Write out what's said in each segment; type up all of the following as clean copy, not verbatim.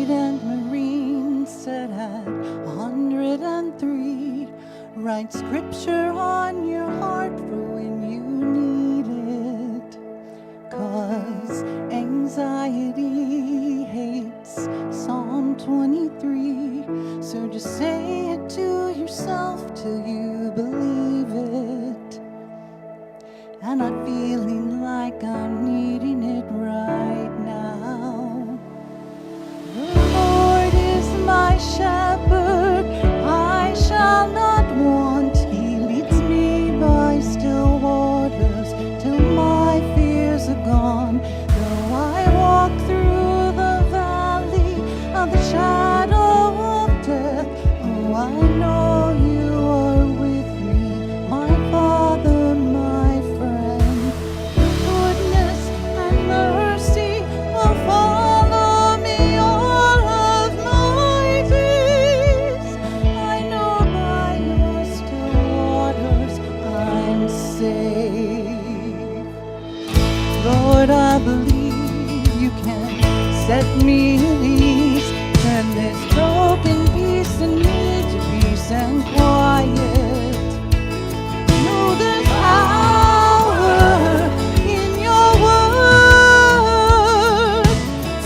Radiant Marine set at 103. Write scripture on your heart for when you need it. 'Cause anxiety hates Psalm 23. So just say it to yourself till you believe it. And I'm feeling like I'm needing it right now. The Lord is my shepherd, I shall not want. He leads me by still waters till my fears are gone. Though I walk through the valley of the shadow of death, oh, I know you are with me, my Father, my friend. Goodness and mercy will follow me all of my days. I know by your still waters I'm safe. Lord, I believe you can set me at ease. Turn this broken peace in me to peace and quiet. Know there's power in your word.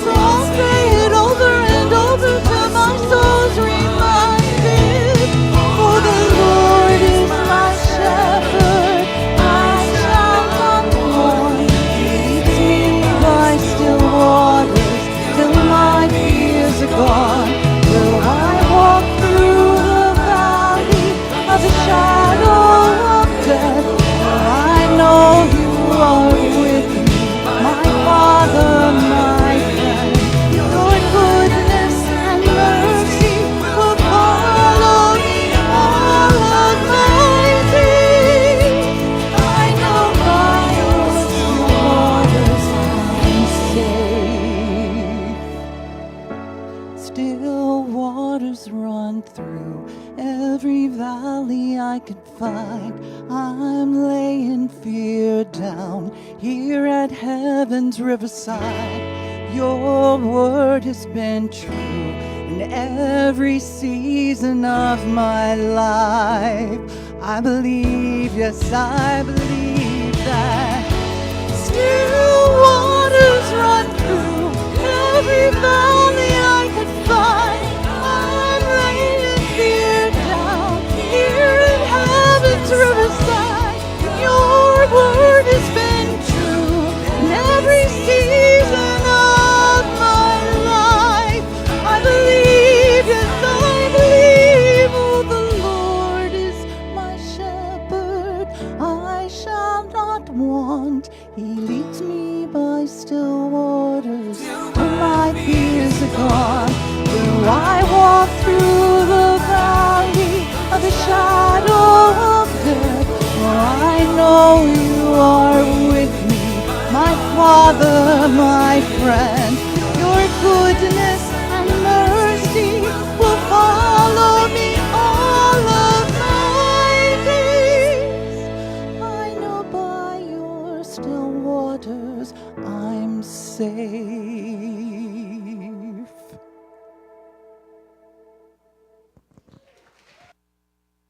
So I'll say it over and over till my soul's reminded. For the Lord is my shepherd, I shall not want. He leads me by still waters till my fears are gone. Though I walk through the valley of the shadow of death, I know you are with me, my Father, my friend. Your goodness and mercy will follow me all of my days. I know by your still waters I'm safe. Still waters run through every valley I could find. I'm laying fear down here at heaven's riverside. Your word has been true in every season of my life. I believe, yes, I believe that still waters run through every valley I could find. I'm laying fear down here in heaven's riverside. Your word has been true in every season of my life. I believe, yes, I believe. Oh, the Lord is my shepherd, I shall not want. He leads me by still waters till my fears are gone. Though I walk through the valley of the shadow of death, for I know you are with me, my Father, my friend.